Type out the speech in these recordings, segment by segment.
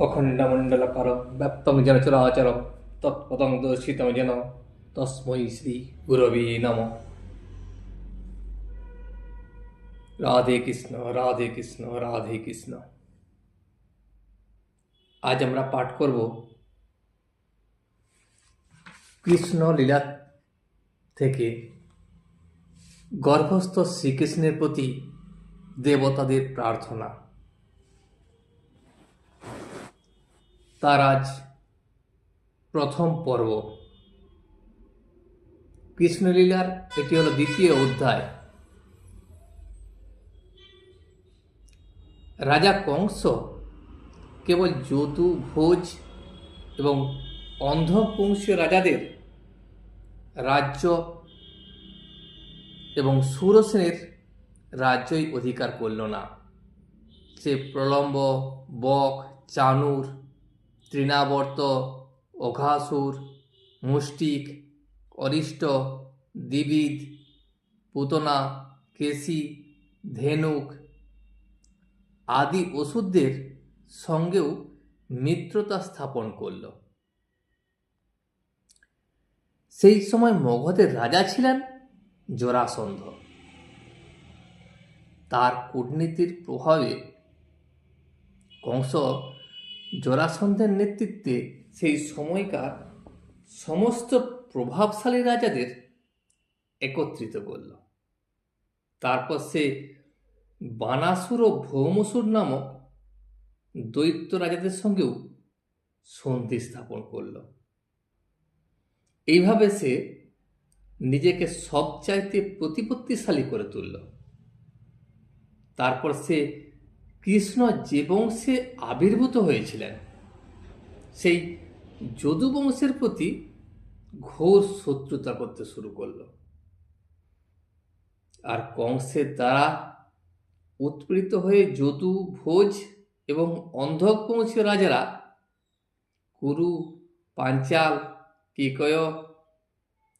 অখণ্ডমণ্ডলকারং ব্যাপ্তং যেন চরাচরং তৎপদং দর্শিতং যেন তস্मै শ্রী গুরবে নমঃ। রাধে কৃষ্ণ রাধে কৃষ্ণ রাধে কৃষ্ণ। আজ আমরা পাঠ করব কৃষ্ণ লীলা থেকে গর্ভস্থ শ্রীকৃষ্ণের প্রতি দেবতাদের প্রার্থনা। তার আজ প্রথম পর্ব। কৃষ্ণলীলার এটি হলো দ্বিতীয় অধ্যায়। রাজা কংস কেবল যদু, ভোজ এবং অন্ধবংশীয় রাজাদের রাজ্য এবং সুরসেনের রাজ্যই অধিকার করল না। সে প্রলম্ব, বক, চানুর, তৃণাবর্ত, অঘাসুর, মুষ্টিক, অরিষ্ট, দ্বিবিদ, পুতনা, কেশী, ধেনুক আদি অসুরদের সঙ্গেও মিত্রতা স্থাপন করল। সেই সময় মগধের রাজা ছিলেন জরাসন্ধ। তার কূটনীতির প্রভাবে কংস জরাসন্ধের নেতৃত্বে সেই সময়কার সমস্ত প্রভাবশালী রাজাদের একত্রিত করল। তারপর সে বানাসুর ও ভৌমসুর নামক দৈত্য রাজাদের সঙ্গেও সন্ধি স্থাপন করল। এইভাবে সে নিজেকে সবচাইতে প্রতিপত্তিশালী করে তুলল। তারপর সে কৃষ্ণ যে বংশে আবির্ভূত হয়েছিলেন সেই যদু বংশের প্রতি ঘোর শত্রুতা করতে শুরু করল। আর কংসের দ্বারা উৎপীড়িত হয়ে যদু, ভোজ এবং অন্ধক বংশীয় রাজারা কুরু, পাঞ্চাল, কেকয়,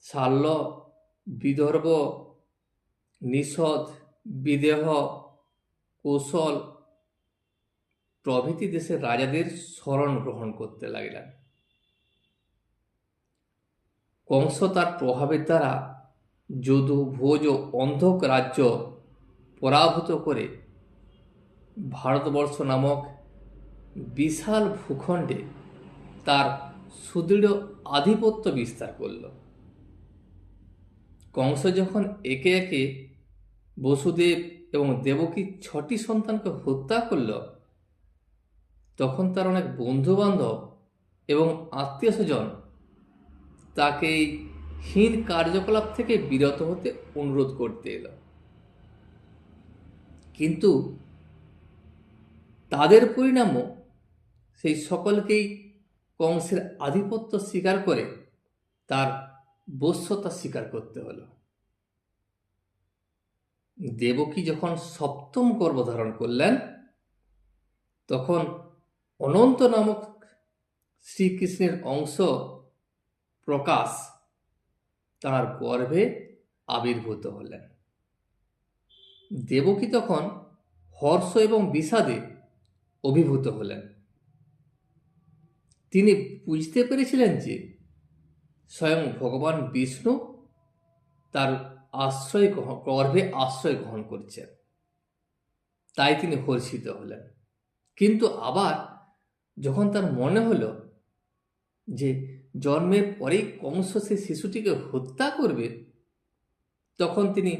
শাল্য, বিদর্ভ, নিষদ, বিদেহ, কৌশল প্রভৃতি দেশের রাজাদের শরণ গ্রহণ করতে লাগলেন। কংস তার প্রভাবের দ্বারা যদু, ভোজ ও অন্ধক রাজ্য পরাভূত করে ভারতবর্ষ নামক বিশাল ভূখণ্ডে তার সুদৃঢ় আধিপত্য বিস্তার করল। কংস যখন একে একে বসুদেব এবং দেবকীর 6টি সন্তানকে হত্যা করল, তখন তার অনেক বন্ধু বান্ধব এবং আত্মীয় স্বজন তাকে এই হীন কার্যকলাপ থেকে বিরত হতে অনুরোধ করতে এলো। কিন্তু তাদের পরিণামও সেই সকলকেই কংসের আধিপত্য স্বীকার করে তার বশ্যতা স্বীকার করতে হলো। দেবকী যখন 7ম গর্ভধারণ করলেন, তখন অনন্ত নামক শ্রীকৃষ্ণের অংশ প্রকাশ তাঁর গর্ভে আবির্ভূত হলেন। দেবকী তখন হর্ষ এবং বিষাদে অভিভূত হলেন। তিনি বুঝতে পেরেছিলেন যে স্বয়ং ভগবান বিষ্ণু তার গর্ভে আশ্রয় গ্রহণ করছেন, তাই তিনি হর্ষিত হলেন। কিন্তু আবার যখন তার মনে হলো যে জন্মের পরেই কংস সেই শিশুটিকে হত্যা করবে, তখন তিনি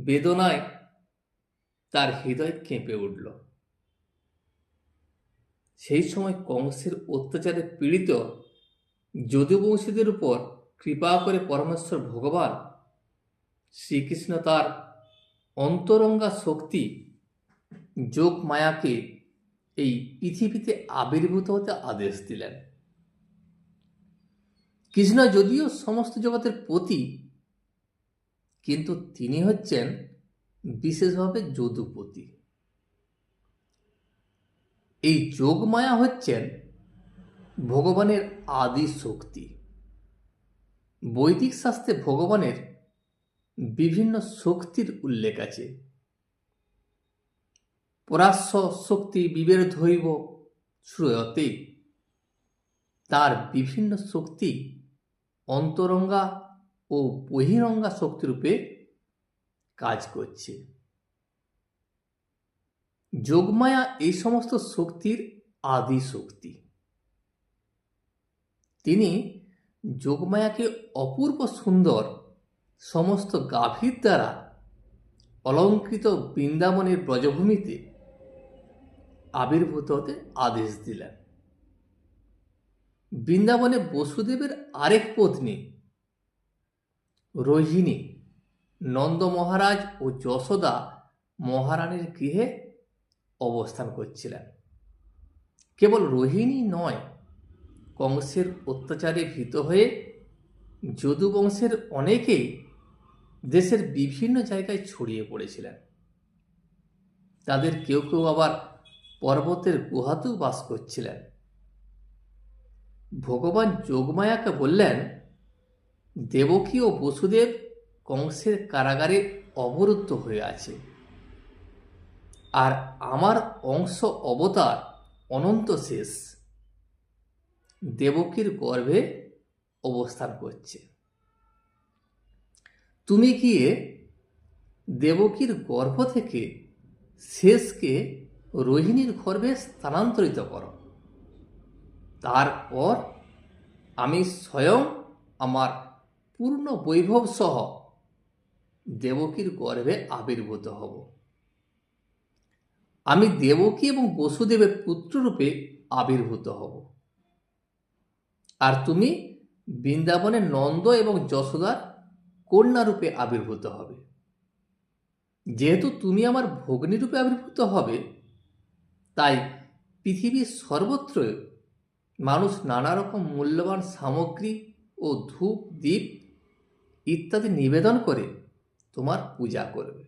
বেদনায় তার হৃদয় কেঁপে উঠল। সেই সময় কংসের অত্যাচারে পীড়িত যদুবংশীদের উপর কৃপা করে পরমেশ্বর ভগবান শ্রীকৃষ্ণ তার অন্তরঙ্গা শক্তি যোগ মায়াকে এই পৃথিবীতে আবির্ভূত হতে আদেশ দিলেন। কৃষ্ণ যদিও সমস্ত জগতের পতি, কিন্তু তিনি হচ্ছেন বিশেষভাবে যদুপতি। এই যোগমায়া হচ্ছেন ভগবানের আদি শক্তি। বৈদিক শাস্ত্রে ভগবানের বিভিন্ন শক্তির উল্লেখ আছে। পরাশ্ব শক্তি, বিবের ধৈব, শ্রুয়তে তার বিভিন্ন শক্তি অন্তরঙ্গা ও বহিরঙ্গা শক্তিরূপে কাজ করছে। যোগমায়া এই সমস্ত শক্তির আদি শক্তি। তিনি যোগমায়াকে অপূর্ব সুন্দর সমস্ত গাভীর দ্বারা অলঙ্কৃত বৃন্দাবনের ব্রজভূমিতে আবির্ভূত হতে আদেশ দিলেন। বৃন্দাবনে বসুদেবের আরেক পত্নী রোহিণী নন্দ মহারাজ ও যশোদা মহারানীর গৃহে অবস্থান করছিলেন। কেবল রোহিণী নয়, কংসের অত্যাচারে ভীত হয়ে যদু বংশের অনেকেই দেশের বিভিন্ন জায়গায় ছড়িয়ে পড়েছিলেন। তাদের কেউ কেউ আবার পর্বতের গুহাতেও বাস করছিলেন। ভগবান যোগমায়াকে বললেন, দেবকী ও বসুদেব কংসের কারাগারে অবরুদ্ধ হয়ে আছে, আর আমার অংশ অবতার অনন্ত শেষ দেবকীর গর্ভে অবস্থান করছে। তুমি গিয়ে দেবকীর গর্ভ থেকে শেষকে রোহিণীর গর্ভে স্থানান্তরিত করো। তারপর আমি স্বয়ং আমার পূর্ণ বৈভব সহ দেবকীর গর্ভে আবির্ভূত হব। আমি দেবকী এবং বসুদেবের পুত্ররূপে আবির্ভূত হব, আর তুমি বৃন্দাবনে নন্দ এবং যশোদার কন্যারূপে আবির্ভূত হবে। যেহেতু তুমি আমার ভগ্নীরূপে আবির্ভূত হবে, তাই পৃথিবীর সর্বত্র মানুষ নানা রকম মূল্যবান সামগ্রী ও ধূপ দীপ ইত্যাদি নিবেদন করে তোমার পূজা করবে।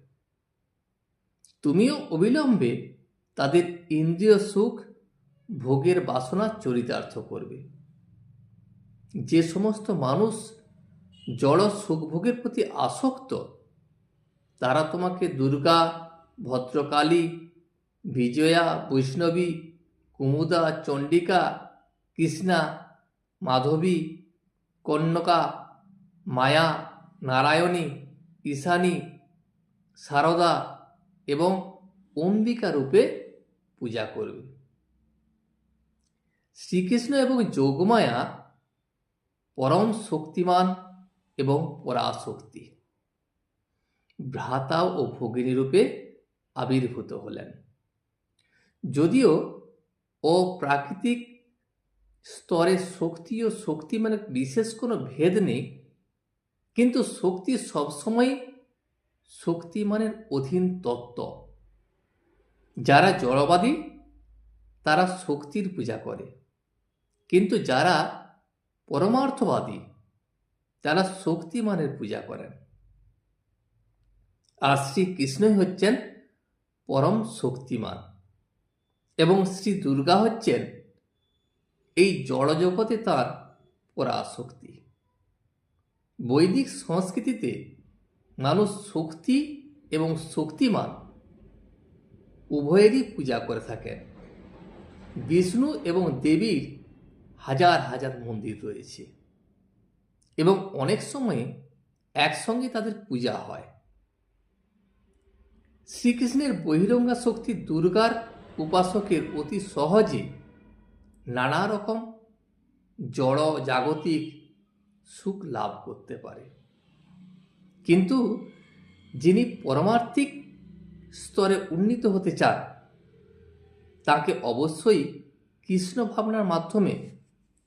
তুমিও অবিলম্বে তাদের ইন্দ্রিয় সুখ ভোগের বাসনা চরিতার্থ করবে। যে সমস্ত মানুষ জড় সুখভোগের প্রতি আসক্ত, তারা তোমাকে দুর্গা, ভদ্রকালী, বিজয়া, বৈষ্ণবী, কুমুদা, চণ্ডিকা, কৃষ্ণা, মাধবী, কন্যকা, মায়া, নারায়ণী, ঈশানী, সারদা এবং অম্বিকা রূপে পূজা করবে। শ্রীকৃষ্ণ এবং যোগমায়া পরম শক্তিমান এবং পরাশক্তি ভ্রাতা ও ভগিনী রূপে আবির্ভূত হলেন। যদিও অপ্রাকৃতিক স্তরে শক্তি ও শক্তিমানের বিশেষ কোনো ভেদ নেই, কিন্তু শক্তি সবসময় শক্তিমানের অধীন তত্ত্ব। যারা জড়বাদী তারা শক্তির পূজা করে, কিন্তু যারা পরমার্থবাদী তারা শক্তিমানের পূজা করেন। আর শ্রীকৃষ্ণই হচ্ছেন পরম শক্তিমান এবং শ্রী দুর্গা হচ্ছেন এই জড়জগতে তার পরাশক্তি। বৈদিক সংস্কৃতিতে মানুষ শক্তি এবং শক্তিমান উভয়েরই পূজা করে থাকেন। বিষ্ণু এবং দেবীর হাজার হাজার মন্দির রয়েছে এবং অনেক সময় একসঙ্গে তাদের পূজা হয়। শ্রীকৃষ্ণের বহিরঙ্গা শক্তি দুর্গার উপাসকের অতি সহজে নানা রকম জড় জাগতিক সুখ লাভ করতে পারে, কিন্তু যিনি পরমার্থিক স্তরে উন্নীত হতে চান তাকে অবশ্যই কৃষ্ণ ভাবনার মাধ্যমে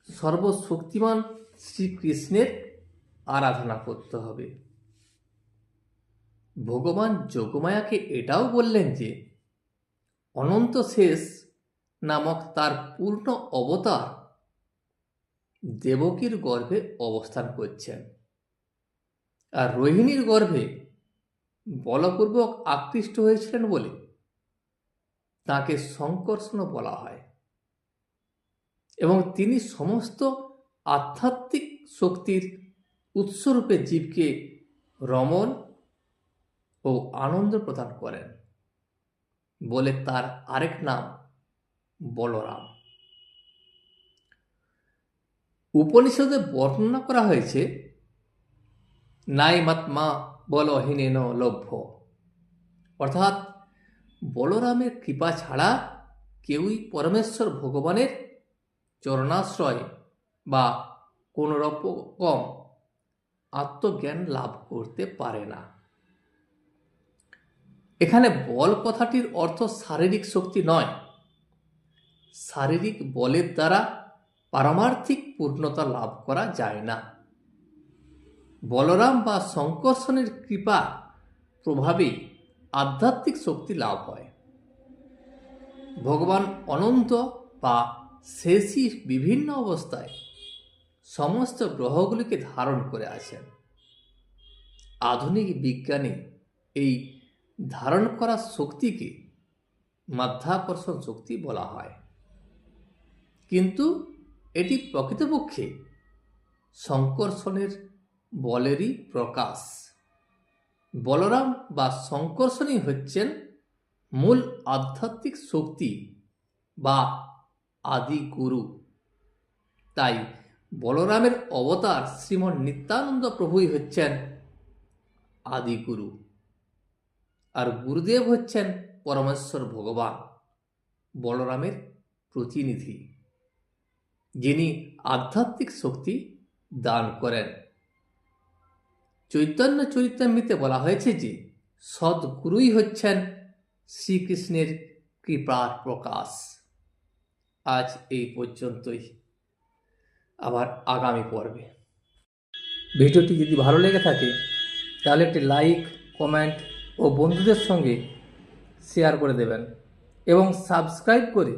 সর্বশক্তিমান শ্রীকৃষ্ণের আরাধনা করতে হবে। ভগবান যোগমায়াকে এটাও বললেন যে অনন্ত শেষ নামক তার পূর্ণ অবতার দেবকীর গর্ভে অবস্থান করছেন, আর রোহিণীর গর্ভে বলপূর্বক আকৃষ্ট হয়েছিলেন বলে তাকে সংকর্ষণ বলা হয়, এবং তিনি সমস্ত আধ্যাত্মিক শক্তির উৎসরূপে জীবকে রমণ ও আনন্দ প্রদান করেন বলে তার আরেক নাম বলরাম। উপনিষদে বর্ণনা করা হয়েছে নাইমাত্মা বলহীনেন লভ্য, অর্থাৎ বলরামের কৃপা ছাড়া কেউই পরমেশ্বর ভগবানের চরণাশ্রয় বা কোনো রকম আত্মজ্ঞান লাভ করতে পারে না। এখানে বল কথাটির অর্থ শারীরিক শক্তি নয়। শারীরিক বলের দ্বারা পারমার্থিক পূর্ণতা লাভ করা যায় না। বলরাম বা শঙ্কর্ষণের কৃপা প্রভাবে আধ্যাত্মিক শক্তি লাভ হয়। ভগবান অনন্ত বা শেষী বিভিন্ন অবস্থায় সমস্ত গ্রহগুলিকে ধারণ করে আছেন। আধুনিক বিজ্ঞানে এই ধারণ করা শক্তিকে মাধ্যাকর্ষণ শক্তি বলা হয়, কিন্তু এটি প্রকৃতপক্ষে শঙ্কর্ষণের বলেরই প্রকাশ। বলরাম বা শঙ্কর্ষণই হচ্ছেন মূল আধ্যাত্মিক শক্তি বা আদি গুরু। তাই বলরামের অবতার শ্রীমন নিত্যানন্দ প্রভুই হচ্ছেন আদি গুরু, আর গুরুদেব হচ্ছেন পরমেশ্বর ভগবান, বলরামের প্রতিনিধি, যিনি আধ্যাত্মিক শক্তি দান করেন। চৈতন্য চরিতামৃতে বলা হয়েছে যে সদ্গুরুই হচ্ছেন শ্রীকৃষ্ণের কৃপার প্রকাশ। আজ এই পর্যন্তই, আবার আগামী পর্বে। ভিডিওটি যদি ভালো লেগে থাকে তাহলে একটি লাইক, কমেন্ট ও বন্ধুদের সঙ্গে শেয়ার করে দেবেন এবং সাবস্ক্রাইব করে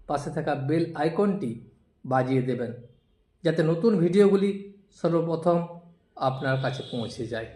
পাশে থাকা বেল আইকনটি বাজিয়ে দেবেন, যাতে নতুন ভিডিওগুলি সর্বপ্রথম আপনার কাছে পৌঁছে যায়।